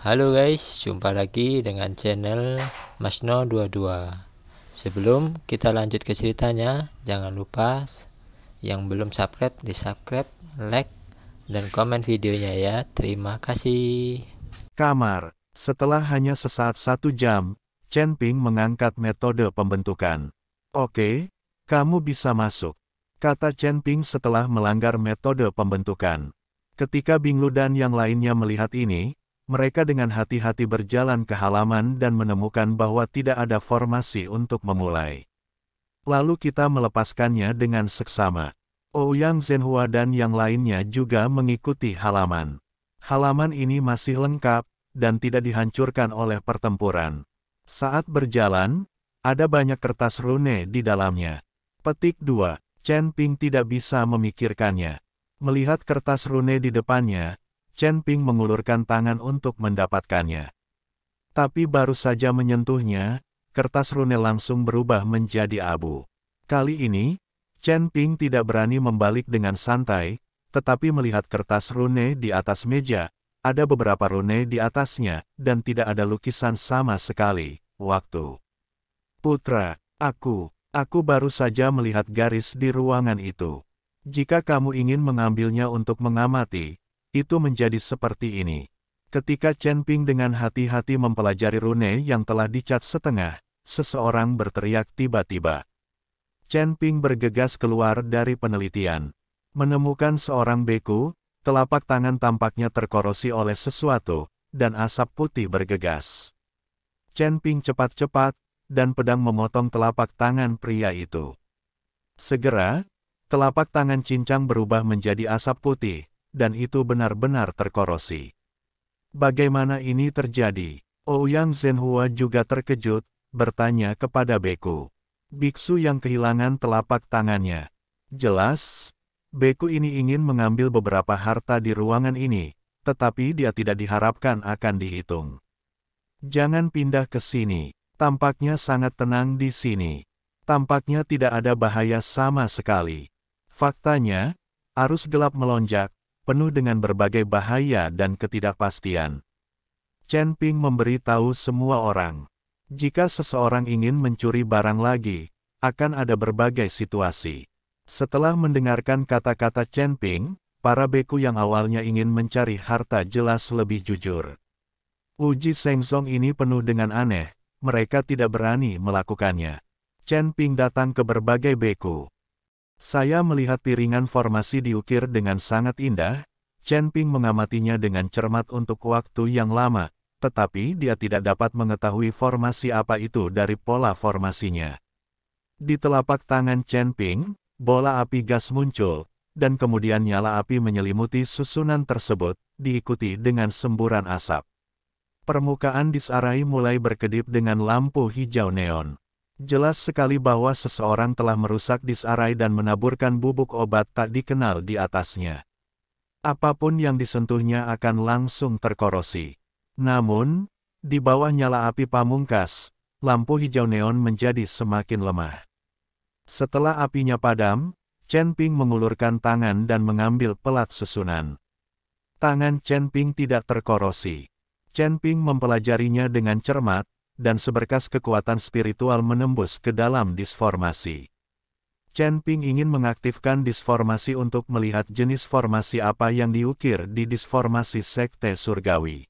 Halo guys, jumpa lagi dengan channel Masno22. Sebelum kita lanjut ke ceritanya, jangan lupa yang belum subscribe di subscribe, like, dan komen videonya ya. Terima kasih. Kamar. Setelah hanya sesaat 1 jam, Chen Ping mengangkat metode pembentukan. Oke, kamu bisa masuk, kata Chen Ping setelah melanggar metode pembentukan. Ketika Bing Lu dan yang lainnya melihat ini, mereka dengan hati-hati berjalan ke halaman dan menemukan bahwa tidak ada formasi untuk memulai. Lalu kita melepaskannya dengan seksama. Ouyang Zhenhua dan yang lainnya juga mengikuti halaman. Halaman ini masih lengkap dan tidak dihancurkan oleh pertempuran. Saat berjalan, ada banyak kertas rune di dalamnya. Petik 2. Chen Ping tidak bisa memikirkannya. Melihat kertas rune di depannya, Chen Ping mengulurkan tangan untuk mendapatkannya. Tapi baru saja menyentuhnya, kertas rune langsung berubah menjadi abu. Kali ini, Chen Ping tidak berani membalik dengan santai, tetapi melihat kertas rune di atas meja, ada beberapa rune di atasnya, dan tidak ada lukisan sama sekali. Waktu. Putra, aku baru saja melihat garis di ruangan itu. Jika kamu ingin mengambilnya untuk mengamati, itu menjadi seperti ini. Ketika Chen Ping dengan hati-hati mempelajari rune yang telah dicat setengah, seseorang berteriak tiba-tiba. Chen Ping bergegas keluar dari penelitian. Menemukan seorang beku, telapak tangan tampaknya terkorosi oleh sesuatu, dan asap putih bergegas. Chen Ping cepat-cepat, dan pedang memotong telapak tangan pria itu. Segera, telapak tangan cincang berubah menjadi asap putih, dan itu benar-benar terkorosi. Bagaimana ini terjadi? Ouyang Zhenhua juga terkejut, bertanya kepada beku. Biksu yang kehilangan telapak tangannya. Jelas, beku ini ingin mengambil beberapa harta di ruangan ini, tetapi dia tidak diharapkan akan dihitung. Jangan pindah ke sini. Tampaknya sangat tenang di sini. Tampaknya tidak ada bahaya sama sekali. Faktanya, arus gelap melonjak, penuh dengan berbagai bahaya dan ketidakpastian. Chen Ping memberitahu semua orang. Jika seseorang ingin mencuri barang lagi, akan ada berbagai situasi. Setelah mendengarkan kata-kata Chen Ping, para beku yang awalnya ingin mencari harta jelas lebih jujur. Uji Shengzong ini penuh dengan aneh, mereka tidak berani melakukannya. Chen Ping datang ke berbagai beku. Saya melihat piringan formasi diukir dengan sangat indah. Chen Ping mengamatinya dengan cermat untuk waktu yang lama, tetapi dia tidak dapat mengetahui formasi apa itu dari pola formasinya. Di telapak tangan Chen Ping, bola api gas muncul, dan kemudian nyala api menyelimuti susunan tersebut, diikuti dengan semburan asap. Permukaan disarai mulai berkedip dengan lampu hijau neon. Jelas sekali bahwa seseorang telah merusak disarai dan menaburkan bubuk obat tak dikenal di atasnya. Apapun yang disentuhnya akan langsung terkorosi. Namun, di bawah nyala api pamungkas, lampu hijau neon menjadi semakin lemah. Setelah apinya padam, Chen Ping mengulurkan tangan dan mengambil pelat susunan. Tangan Chen Ping tidak terkorosi. Chen Ping mempelajarinya dengan cermat, dan seberkas kekuatan spiritual menembus ke dalam disformasi. Chen Ping ingin mengaktifkan disformasi untuk melihat jenis formasi apa yang diukir di disformasi Sekte Surgawi.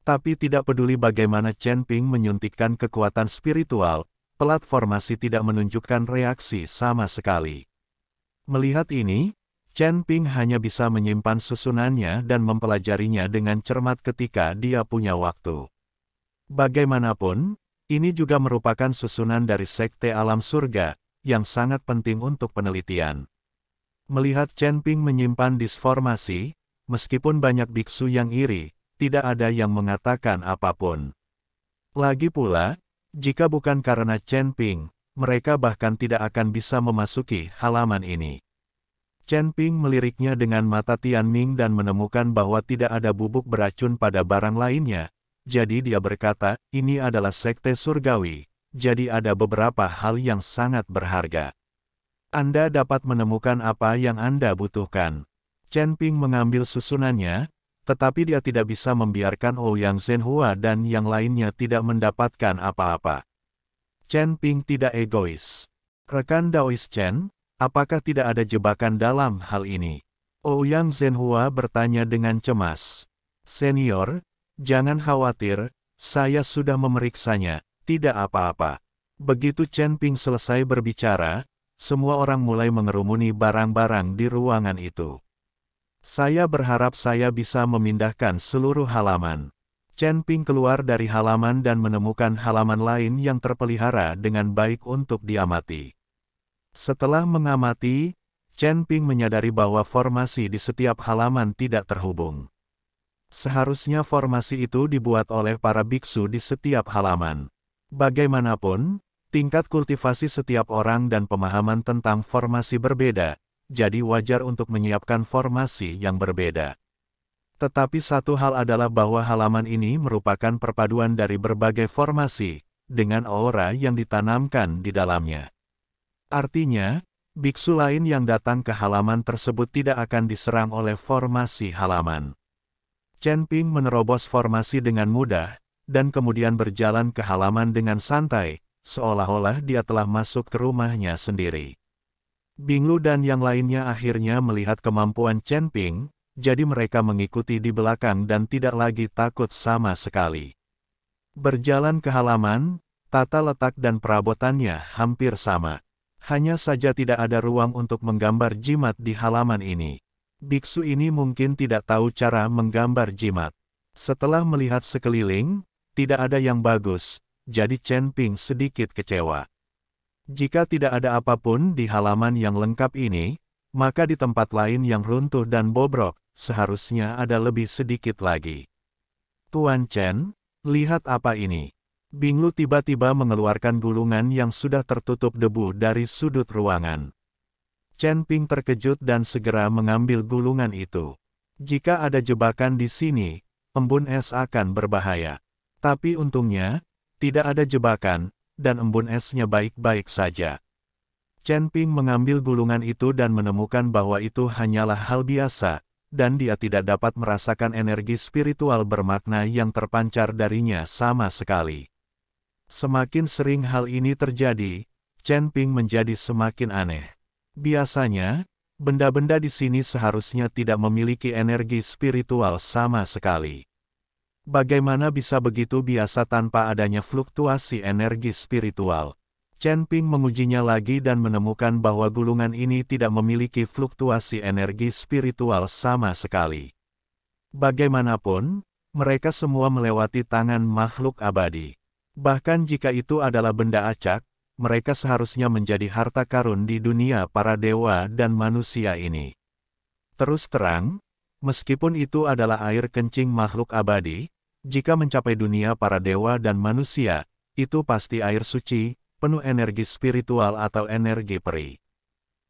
Tapi tidak peduli bagaimana Chen Ping menyuntikkan kekuatan spiritual, pelat formasi tidak menunjukkan reaksi sama sekali. Melihat ini, Chen Ping hanya bisa menyimpan susunannya dan mempelajarinya dengan cermat ketika dia punya waktu. Bagaimanapun, ini juga merupakan susunan dari Sekte Alam Surga, yang sangat penting untuk penelitian. Melihat Chen Ping menyimpan disformasi, meskipun banyak biksu yang iri, tidak ada yang mengatakan apapun. Lagi pula, jika bukan karena Chen Ping, mereka bahkan tidak akan bisa memasuki halaman ini. Chen Ping meliriknya dengan mata Tianming dan menemukan bahwa tidak ada bubuk beracun pada barang lainnya. Jadi dia berkata, ini adalah Sekte Surgawi, jadi ada beberapa hal yang sangat berharga. Anda dapat menemukan apa yang Anda butuhkan. Chen Ping mengambil susunannya, Tetapi dia tidak bisa membiarkan Ouyang Zhenhua dan yang lainnya tidak mendapatkan apa-apa. Chen Ping tidak egois. Rekan Daois Chen, apakah tidak ada jebakan dalam hal ini? Ouyang Zhenhua bertanya dengan cemas. Senior, jangan khawatir, saya sudah memeriksanya, tidak apa-apa. Begitu Chen Ping selesai berbicara, semua orang mulai mengerumuni barang-barang di ruangan itu. Saya berharap saya bisa memindahkan seluruh halaman. Chen Ping keluar dari halaman dan menemukan halaman lain yang terpelihara dengan baik untuk diamati. Setelah mengamati, Chen Ping menyadari bahwa formasi di setiap halaman tidak terhubung. Seharusnya formasi itu dibuat oleh para biksu di setiap halaman. Bagaimanapun, tingkat kultivasi setiap orang dan pemahaman tentang formasi berbeda, jadi wajar untuk menyiapkan formasi yang berbeda. Tetapi satu hal adalah bahwa halaman ini merupakan perpaduan dari berbagai formasi, dengan aura yang ditanamkan di dalamnya. Artinya, biksu lain yang datang ke halaman tersebut tidak akan diserang oleh formasi halaman. Chen Ping menerobos formasi dengan mudah, dan kemudian berjalan ke halaman dengan santai, seolah-olah dia telah masuk ke rumahnya sendiri. Binglu dan yang lainnya akhirnya melihat kemampuan Chen Ping, jadi mereka mengikuti di belakang dan tidak lagi takut sama sekali. Berjalan ke halaman, tata letak dan perabotannya hampir sama. Hanya saja tidak ada ruang untuk menggambar jimat di halaman ini. Biksu ini mungkin tidak tahu cara menggambar jimat. Setelah melihat sekeliling, tidak ada yang bagus, jadi Chen Ping sedikit kecewa. Jika tidak ada apapun di halaman yang lengkap ini, maka di tempat lain yang runtuh dan bobrok, seharusnya ada lebih sedikit lagi. Tuan Chen, lihat apa ini. Binglu tiba-tiba mengeluarkan gulungan yang sudah tertutup debu dari sudut ruangan. Chen Ping terkejut dan segera mengambil gulungan itu. Jika ada jebakan di sini, embun es akan berbahaya. Tapi untungnya, tidak ada jebakan, dan embun esnya baik-baik saja. Chen Ping mengambil gulungan itu dan menemukan bahwa itu hanyalah hal biasa, dan dia tidak dapat merasakan energi spiritual bermakna yang terpancar darinya sama sekali. Semakin sering hal ini terjadi, Chen Ping menjadi semakin aneh. Biasanya, benda-benda di sini seharusnya tidak memiliki energi spiritual sama sekali. Bagaimana bisa begitu biasa tanpa adanya fluktuasi energi spiritual? Chen Ping mengujinya lagi dan menemukan bahwa gulungan ini tidak memiliki fluktuasi energi spiritual sama sekali. Bagaimanapun, mereka semua melewati tangan makhluk abadi. Bahkan jika itu adalah benda acak, mereka seharusnya menjadi harta karun di dunia para dewa dan manusia ini. Terus terang, meskipun itu adalah air kencing makhluk abadi, jika mencapai dunia para dewa dan manusia, itu pasti air suci, penuh energi spiritual atau energi peri.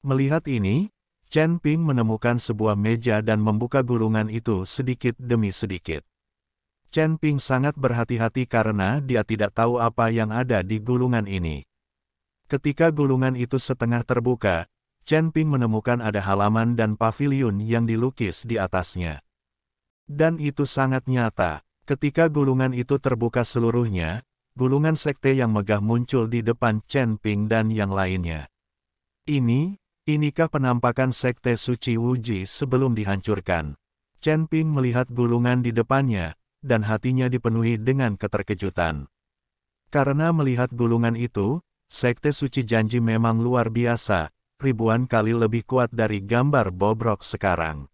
Melihat ini, Chen Ping menemukan sebuah meja dan membuka gulungan itu sedikit demi sedikit. Chen Ping sangat berhati-hati karena dia tidak tahu apa yang ada di gulungan ini. Ketika gulungan itu setengah terbuka, Chen Ping menemukan ada halaman dan paviliun yang dilukis di atasnya. Dan itu sangat nyata. Ketika gulungan itu terbuka seluruhnya, gulungan sekte yang megah muncul di depan Chen Ping dan yang lainnya. Inikah penampakan sekte suci Wuji sebelum dihancurkan? Chen Ping melihat gulungan di depannya, dan hatinya dipenuhi dengan keterkejutan. Karena melihat gulungan itu, sekte suci janji memang luar biasa, ribuan kali lebih kuat dari gambar bobrok sekarang.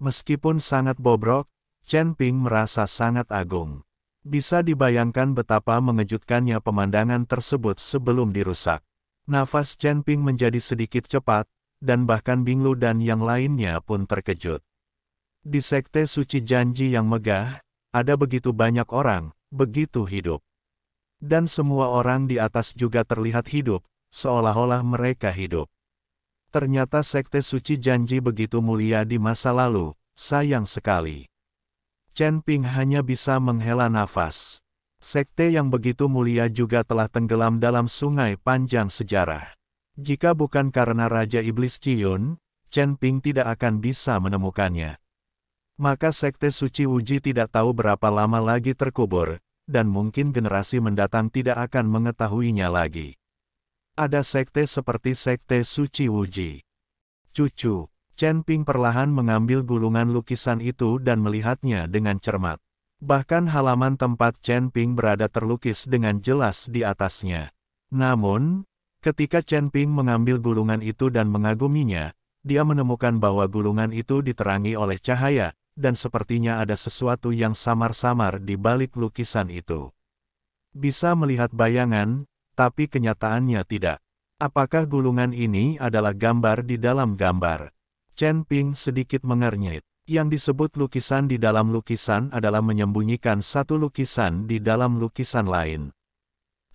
Meskipun sangat bobrok, Chen Ping merasa sangat agung. Bisa dibayangkan betapa mengejutkannya pemandangan tersebut sebelum dirusak. Nafas Chen Ping menjadi sedikit cepat, dan bahkan Binglu dan yang lainnya pun terkejut. Di sekte suci janji yang megah, ada begitu banyak orang, begitu hidup. Dan semua orang di atas juga terlihat hidup, seolah-olah mereka hidup. Ternyata sekte suci janji begitu mulia di masa lalu, sayang sekali. Chen Ping hanya bisa menghela nafas. Sekte yang begitu mulia juga telah tenggelam dalam sungai panjang sejarah. Jika bukan karena Raja Iblis Ciyun, Chen Ping tidak akan bisa menemukannya. Maka Sekte Suci Wuji tidak tahu berapa lama lagi terkubur, dan mungkin generasi mendatang tidak akan mengetahuinya lagi. Ada sekte seperti Sekte Suci Wuji. Cucu, Chen Ping perlahan mengambil gulungan lukisan itu dan melihatnya dengan cermat. Bahkan halaman tempat Chen Ping berada terlukis dengan jelas di atasnya. Namun, ketika Chen Ping mengambil gulungan itu dan mengaguminya, dia menemukan bahwa gulungan itu diterangi oleh cahaya, dan sepertinya ada sesuatu yang samar-samar di balik lukisan itu. Bisa melihat bayangan, tapi kenyataannya tidak. Apakah gulungan ini adalah gambar di dalam gambar? Chen Ping sedikit mengernyit. Yang disebut lukisan di dalam lukisan adalah menyembunyikan satu lukisan di dalam lukisan lain.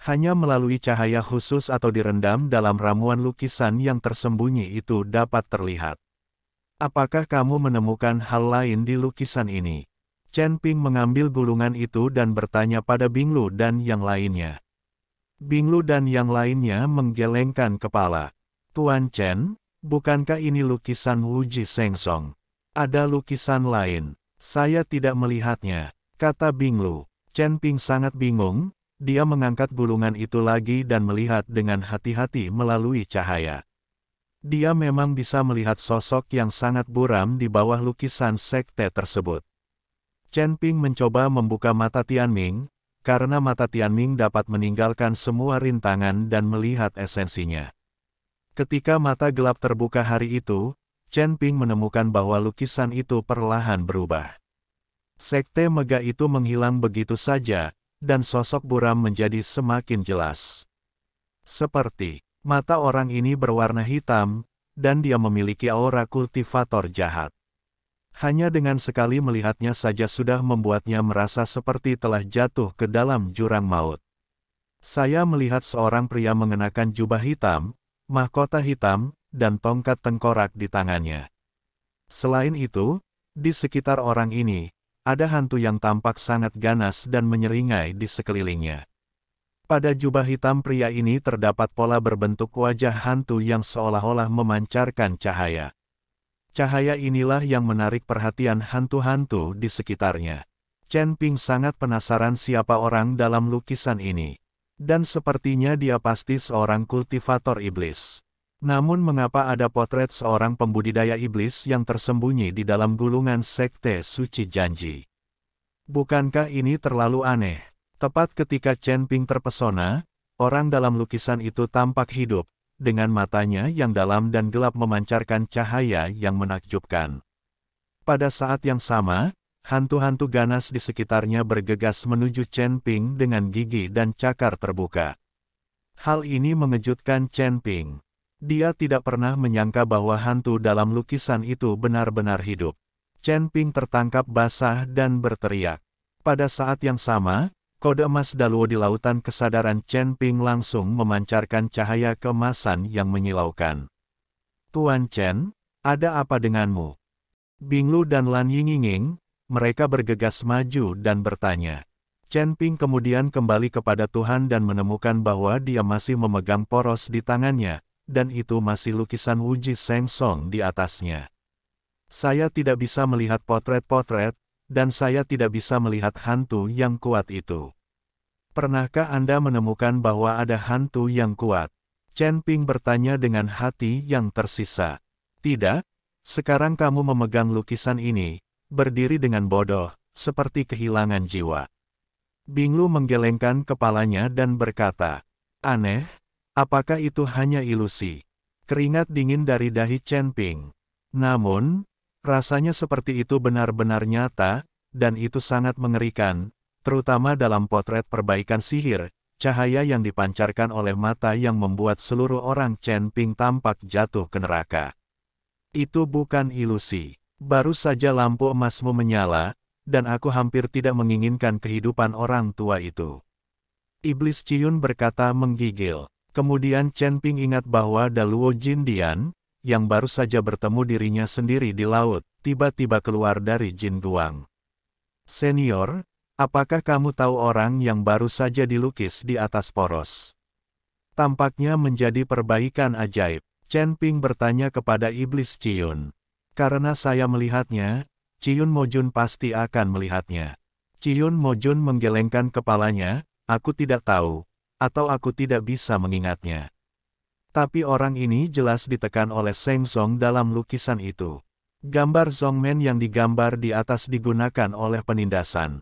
Hanya melalui cahaya khusus atau direndam dalam ramuan lukisan yang tersembunyi itu dapat terlihat. Apakah kamu menemukan hal lain di lukisan ini? Chen Ping mengambil gulungan itu dan bertanya pada Binglu dan yang lainnya. Binglu dan yang lainnya menggelengkan kepala. Tuan Chen, bukankah ini lukisan Wuji Sengsong? Ada lukisan lain. Saya tidak melihatnya, kata Binglu. Chen Ping sangat bingung, dia mengangkat gulungan itu lagi dan melihat dengan hati-hati melalui cahaya. Dia memang bisa melihat sosok yang sangat buram di bawah lukisan sekte tersebut. Chen Ping mencoba membuka mata Tianming, karena mata Tianming dapat meninggalkan semua rintangan dan melihat esensinya. Ketika mata gelap terbuka hari itu, Chen Ping menemukan bahwa lukisan itu perlahan berubah. Sekte megah itu menghilang begitu saja, dan sosok buram menjadi semakin jelas. Seperti mata orang ini berwarna hitam, dan dia memiliki aura kultivator jahat. Hanya dengan sekali melihatnya saja sudah membuatnya merasa seperti telah jatuh ke dalam jurang maut. Saya melihat seorang pria mengenakan jubah hitam, mahkota hitam, dan tongkat tengkorak di tangannya. Selain itu, di sekitar orang ini, ada hantu yang tampak sangat ganas dan menyeringai di sekelilingnya. Pada jubah hitam pria ini terdapat pola berbentuk wajah hantu yang seolah-olah memancarkan cahaya. Cahaya inilah yang menarik perhatian hantu-hantu di sekitarnya. Chen Ping sangat penasaran siapa orang dalam lukisan ini. Dan sepertinya dia pasti seorang kultivator iblis. Namun mengapa ada potret seorang pembudidaya iblis yang tersembunyi di dalam gulungan sekte suci janji? Bukankah ini terlalu aneh? Tepat ketika Chen Ping terpesona, orang dalam lukisan itu tampak hidup, dengan matanya yang dalam dan gelap memancarkan cahaya yang menakjubkan. Pada saat yang sama, hantu-hantu ganas di sekitarnya bergegas menuju Chen Ping dengan gigi dan cakar terbuka. Hal ini mengejutkan Chen Ping. Dia tidak pernah menyangka bahwa hantu dalam lukisan itu benar-benar hidup. Chen Ping tertangkap basah dan berteriak. Pada saat yang sama, kode emas Daluo di lautan kesadaran Chen Ping langsung memancarkan cahaya keemasan yang menyilaukan. Tuan Chen, ada apa denganmu? Binglu dan Lan Yingying, mereka bergegas maju dan bertanya. Chen Ping kemudian kembali kepada Tuhan dan menemukan bahwa dia masih memegang poros di tangannya, dan itu masih lukisan Wuji Sengsong di atasnya. Saya tidak bisa melihat potret-potret, dan saya tidak bisa melihat hantu yang kuat itu. Pernahkah Anda menemukan bahwa ada hantu yang kuat? Chen Ping bertanya dengan hati yang tersisa. Tidak, sekarang kamu memegang lukisan ini, berdiri dengan bodoh, seperti kehilangan jiwa. Binglu menggelengkan kepalanya dan berkata, aneh, apakah itu hanya ilusi? Keringat dingin dari dahi Chen Ping. Namun, rasanya seperti itu benar-benar nyata, dan itu sangat mengerikan, terutama dalam potret perbaikan sihir, cahaya yang dipancarkan oleh mata yang membuat seluruh orang Chen Ping tampak jatuh ke neraka. Itu bukan ilusi. Baru saja lampu emasmu menyala, dan aku hampir tidak menginginkan kehidupan orang tua itu. Iblis Ciyun berkata menggigil. Kemudian Chen Ping ingat bahwa Daluo Jindian, yang baru saja bertemu dirinya sendiri di laut, tiba-tiba keluar dari Jin Guang. Senior, apakah kamu tahu orang yang baru saja dilukis di atas poros? Tampaknya menjadi perbaikan ajaib. Chen Ping bertanya kepada Iblis Ciyun. Karena saya melihatnya, Chiyun Mojun pasti akan melihatnya. Chiyun Mojun menggelengkan kepalanya, aku tidak tahu, atau aku tidak bisa mengingatnya. Tapi orang ini jelas ditekan oleh Sheng Zong dalam lukisan itu. Gambar Zongmen yang digambar di atas digunakan oleh penindasan.